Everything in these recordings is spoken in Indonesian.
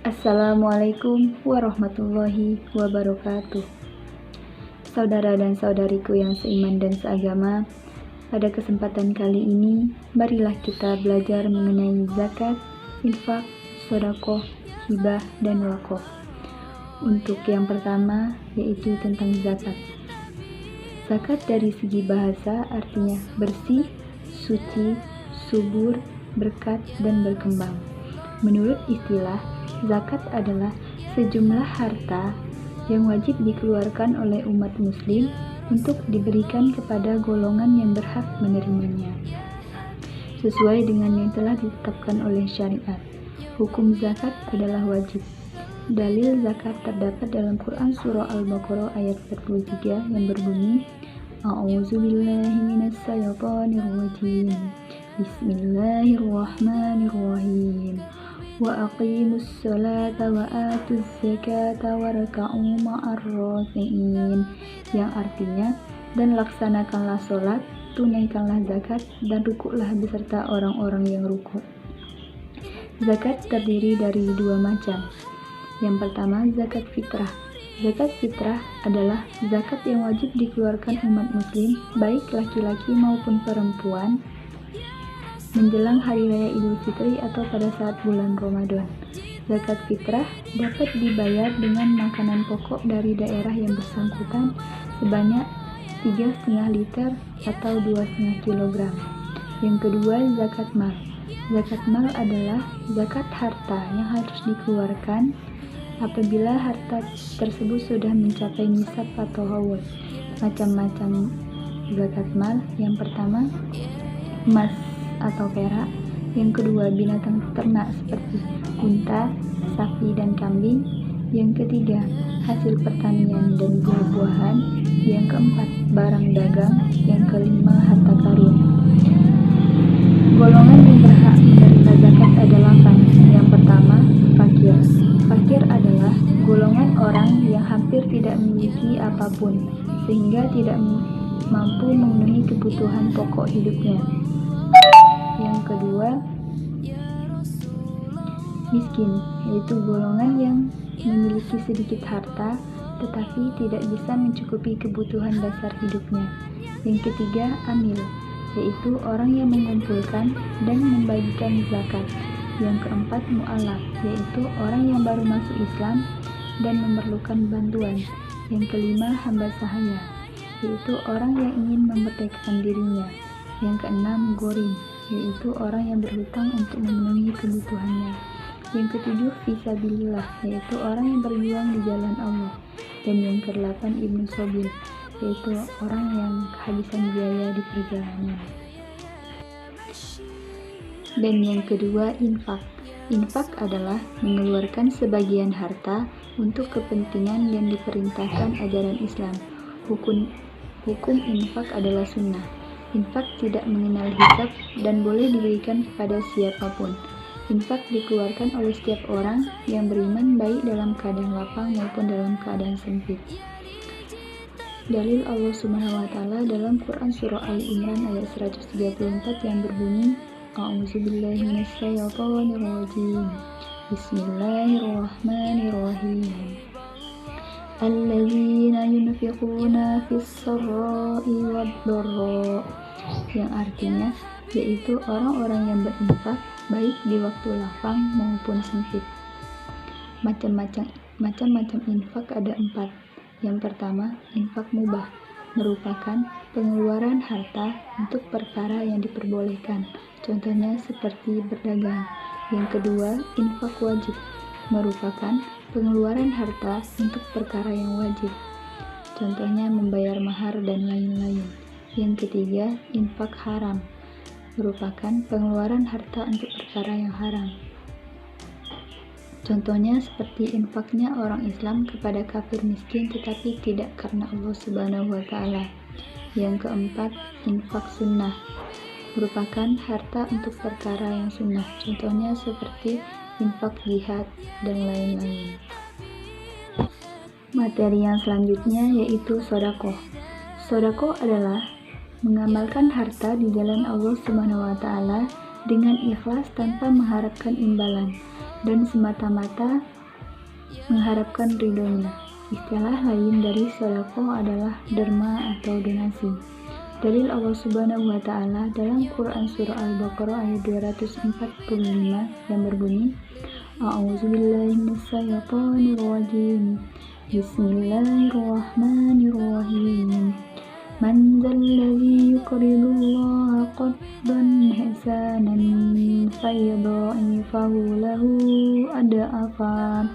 Assalamualaikum warahmatullahi wabarakatuh. Saudara dan saudariku yang seiman dan seagama, pada kesempatan kali ini, marilah kita belajar mengenai zakat, infak, sedekah, hibah, dan wakaf. Untuk yang pertama, yaitu tentang zakat. Zakat dari segi bahasa artinya bersih, suci, subur, berkat, dan berkembang. Menurut istilah, zakat adalah sejumlah harta yang wajib dikeluarkan oleh umat muslim untuk diberikan kepada golongan yang berhak menerimanya, sesuai dengan yang telah ditetapkan oleh syariat. Hukum zakat adalah wajib. Dalil zakat terdapat dalam Quran Surah Al-Baqarah ayat 43 yang berbunyi, A'udzubillahi minasyaitonirrajim. Bismillahirrahmanirrahim. Wa aqimus salata wa atuz zakata warka'u ma'ar raki'in, yang artinya, dan laksanakanlah sholat, tunaikanlah zakat, dan rukuklah beserta orang-orang yang rukuk. Zakat terdiri dari dua macam. Yang pertama, zakat fitrah. Zakat fitrah adalah zakat yang wajib dikeluarkan umat muslim, baik laki-laki maupun perempuan, menjelang Hari Raya Idul Fitri atau pada saat bulan Ramadan. Zakat fitrah dapat dibayar dengan makanan pokok dari daerah yang bersangkutan sebanyak 3,5 liter atau 2,5 kg. Yang kedua, zakat mal. Zakat mal adalah zakat harta yang harus dikeluarkan apabila harta tersebut sudah mencapai nisab atau haul. Macam-macam zakat mal. Yang pertama, emas atau perak. Yang kedua, binatang ternak seperti unta, sapi, dan kambing. Yang ketiga, hasil pertanian dan buah-buahan. Yang keempat, barang dagang. Yang kelima, harta karun. Golongan yang berhak menerima zakat adalah 8. Yang pertama, fakir. Fakir adalah golongan orang yang hampir tidak memiliki apapun, sehingga tidak mampu memenuhi kebutuhan pokok hidupnya. Yang kedua, miskin, yaitu golongan yang memiliki sedikit harta tetapi tidak bisa mencukupi kebutuhan dasar hidupnya. Yang ketiga, amil, yaitu orang yang mengumpulkan dan membagikan zakat. Yang keempat, mu'alaf, yaitu orang yang baru masuk Islam dan memerlukan bantuan. Yang kelima, hamba sahaya, yaitu orang yang ingin memerdekakan dirinya. Yang keenam, gorim, yaitu orang yang berhutang untuk memenuhi kebutuhannya. Yang ketujuh, fisabilillah, yaitu orang yang berjuang di jalan Allah. Dan yang kedelapan, ibnu sabil, yaitu orang yang kehabisan biaya di perjalanan. Dan yang kedua, infak. Infak adalah mengeluarkan sebagian harta untuk kepentingan yang diperintahkan ajaran Islam. Hukum infak adalah sunnah. Infak tidak mengenal hisab dan boleh diberikan kepada siapapun. Infak dikeluarkan oleh setiap orang yang beriman, baik dalam keadaan lapang maupun dalam keadaan sempit. Dalil Allah Subhanahu wa taala dalam Quran Surah Ali Imran ayat 134 yang berbunyi, A'udzubillahi minasyaitonirrajim. Bismillahirrahmanirrahim. Alladzina yunfiquna fis-sarra'i wad-dharra, yang artinya yaitu orang-orang yang berinfak baik di waktu lapang maupun sempit. Macam-macam infak ada 4. Yang pertama, infak mubah, merupakan pengeluaran harta untuk perkara yang diperbolehkan, contohnya seperti berdagang. Yang kedua, infak wajib, merupakan pengeluaran harta untuk perkara yang wajib, contohnya membayar mahar dan lain-lain. Yang ketiga, infak haram, merupakan pengeluaran harta untuk perkara yang haram, contohnya seperti infaknya orang Islam kepada kafir miskin tetapi tidak karena Allah Subhanahu wa taala. Yang keempat, infak sunnah, merupakan harta untuk perkara yang sunnah, contohnya seperti infak jihad dan lain-lain. Materi yang selanjutnya yaitu sedekah. Sedekah adalah mengamalkan harta di jalan Allah Subhanahu wa taala dengan ikhlas tanpa mengharapkan imbalan. dan semata-mata mengharapkan ridhonya. Istilah lain dari sedekah adalah derma atau donasi. Dalil Allah Subhanahu wa Ta'ala dalam Quran Surah Al-Baqarah ayat 245 yang berbunyi, A'udzubillahi minasyaitonir rajim. Bismillahirrahmanirrahim. Man dzalladzi yuqridullaha qardan hasanan fayudha'ifahu lahu ad'afan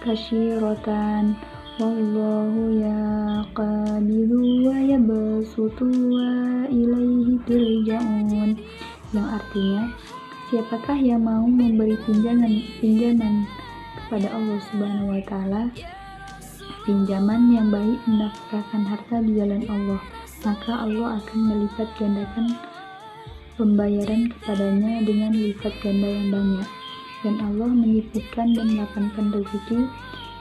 katsiratan wallahu yaqbidu wa yabsutu wa ilaihi turja'un. Yang artinya, siapakah yang mau memberi pinjaman kepada Allah Subhanahu wa Ta'ala, pinjaman yang baik mendapatkan harta di jalan Allah, maka Allah akan melipat gandakan pembayaran kepadanya dengan lipat ganda yang banyak, dan Allah menyipitkan dan melapangkan rezeki,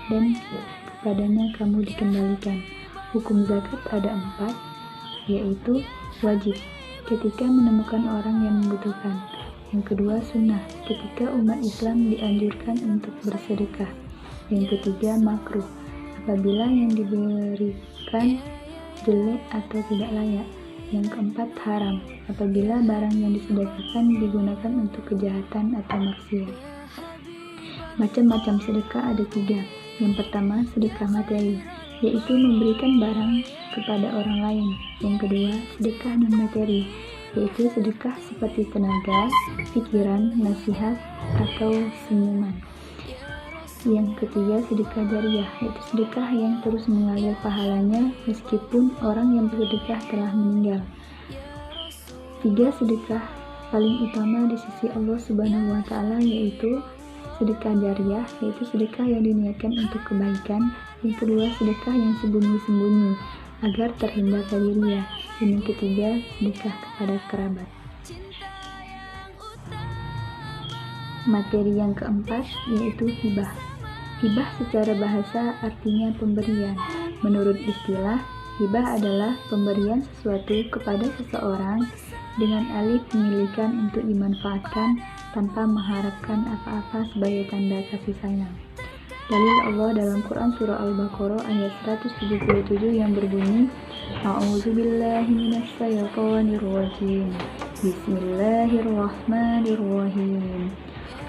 dan kepadanya kamu dikembalikan. Hukum zakat ada 4, yaitu wajib, ketika menemukan orang yang membutuhkan. Yang kedua, sunnah, ketika umat Islam dianjurkan untuk bersedekah. Yang ketiga, makruh, apabila yang diberikan jelek atau tidak layak. Yang keempat, haram, apabila barang yang disedekahkan digunakan untuk kejahatan atau maksiat. Macam-macam sedekah ada 3. Yang pertama, sedekah materi, yaitu memberikan barang kepada orang lain. Yang kedua, sedekah non-materi, yaitu sedekah seperti tenaga, pikiran, nasihat, atau senyuman. Yang ketiga, sedekah jariah, yaitu sedekah yang terus mengalir pahalanya meskipun orang yang bersedekah telah meninggal. 3 sedekah paling utama di sisi Allah Subhanahu wa Ta'ala, yaitu sedekah jariah, yaitu sedekah yang diniatkan untuk kebaikan. Yang kedua, sedekah yang sembunyi-sembunyi agar terhindar dari riya. Dan yang ketiga, sedekah kepada kerabat. Materi yang keempat yaitu hibah. Hibah secara bahasa artinya pemberian. Menurut istilah, hibah adalah pemberian sesuatu kepada seseorang dengan alih pemilikan untuk dimanfaatkan tanpa mengharapkan apa-apa sebagai tanda kasih sayang. Dalil Allah dalam Quran Surah Al-Baqarah ayat 177 yang berbunyi, A'udzubillahi minasyaitonir rajim. Bismillahirrahmanirrahim.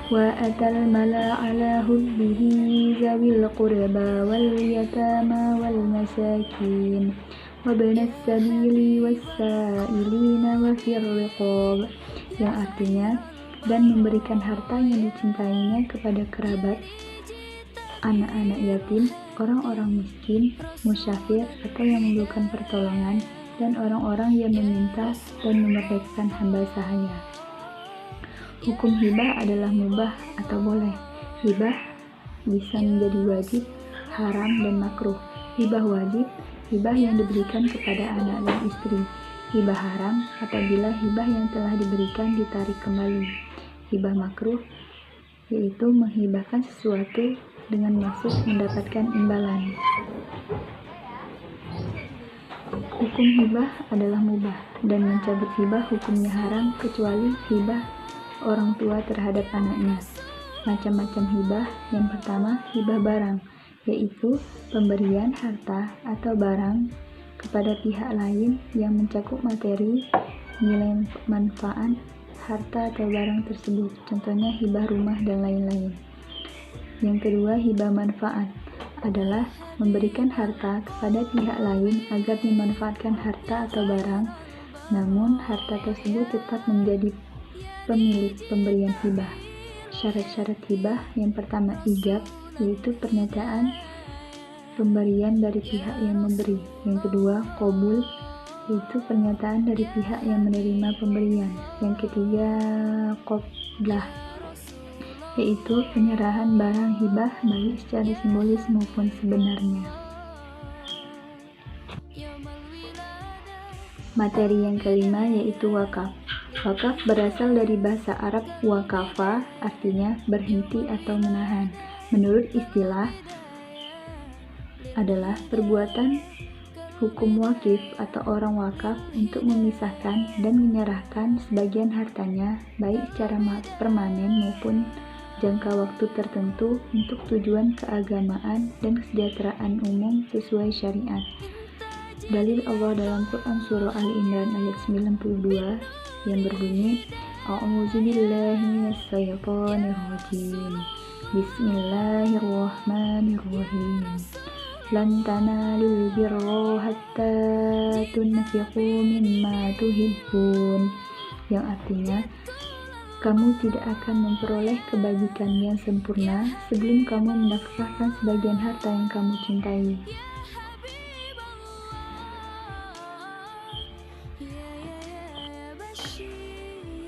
Wa atal mala ala hubbihi zawil qurba wal yatama wal masakin wa banas sabili was sa'ilina wa fir riqab. Yang artinya, dan memberikan harta yang dicintainya kepada kerabat, anak-anak yatim, orang-orang miskin, musyafir atau yang membutuhkan pertolongan, dan orang-orang yang meminta dan memerdekakan hamba sahaya. Hukum hibah adalah mubah atau boleh. Hibah bisa menjadi wajib, haram, dan makruh. Hibah wajib, hibah yang diberikan kepada anak dan istri. Hibah haram, apabila hibah yang telah diberikan ditarik kembali. Hibah makruh, yaitu menghibahkan sesuatu dengan maksud mendapatkan imbalan. Hukum hibah adalah mubah, dan mencabut hibah hukumnya haram kecuali hibah orang tua terhadap anaknya. Macam-macam hibah. Yang pertama, hibah barang, yaitu pemberian harta atau barang kepada pihak lain yang mencakup materi, nilai manfaat harta atau barang tersebut. Contohnya hibah rumah dan lain-lain. Yang kedua, hibah manfaat adalah memberikan harta kepada pihak lain agar dimanfaatkan harta atau barang, namun harta tersebut tetap menjadi pemilik pemberian hibah. Syarat-syarat hibah: yang pertama, ijab, yaitu pernyataan pemberian dari pihak yang memberi. Yang kedua, qabul, yaitu pernyataan dari pihak yang menerima pemberian. Yang ketiga, qablah, yaitu penyerahan barang hibah baik secara simbolis maupun sebenarnya. Materi yang kelima yaitu wakaf. Wakaf berasal dari bahasa Arab waqafa, artinya berhenti atau menahan. Menurut istilah, adalah perbuatan hukum wakif atau orang wakaf untuk memisahkan dan menyerahkan sebagian hartanya baik secara permanen maupun jangka waktu tertentu untuk tujuan keagamaan dan kesejahteraan umum sesuai syariat. Dalil Allah dalam Quran Surah Al-Imran ayat 92 yang berbunyi, A'udzubillahi minasyaitonirrajim. Bismillahirrahmanirrahim. Lan tanalul birra hatta tunfiqu mimma tuhibbun. Yang artinya, kamu tidak akan memperoleh kebajikan yang sempurna sebelum kamu mendaftarkan sebagian harta yang kamu cintai.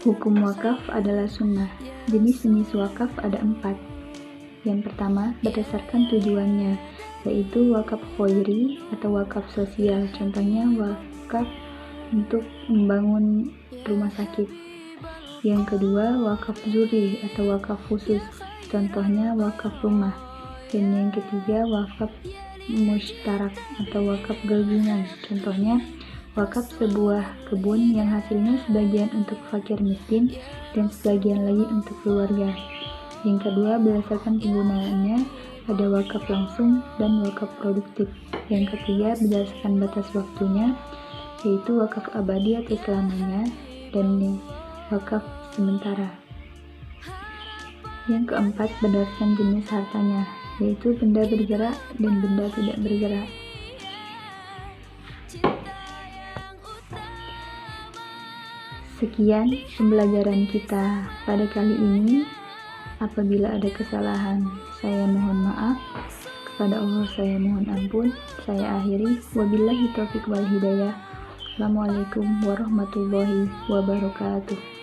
Hukum wakaf adalah sunnah. Jenis-jenis wakaf ada 4. Yang pertama, berdasarkan tujuannya, yaitu wakaf khairi atau wakaf sosial. Contohnya wakaf untuk membangun rumah sakit. Yang kedua, wakaf zuri atau wakaf khusus. Contohnya wakaf rumah. Dan yang ketiga, wakaf mushtarak atau wakaf gabungan. Contohnya wakaf sebuah kebun yang hasilnya sebagian untuk fakir miskin dan sebagian lagi untuk keluarga. Yang kedua, berdasarkan penggunaannya, ada wakaf langsung dan wakaf produktif. Yang ketiga, berdasarkan batas waktunya, yaitu wakaf abadi atau selamanya, dan wakaf sementara. Yang keempat, berdasarkan jenis hartanya, yaitu benda bergerak dan benda tidak bergerak. Sekian pembelajaran kita pada kali ini. Apabila ada kesalahan, saya mohon maaf. Kepada Allah saya mohon ampun. Saya akhiri. Wabillahi taufiq wal hidayah. Assalamualaikum warahmatullahi wabarakatuh.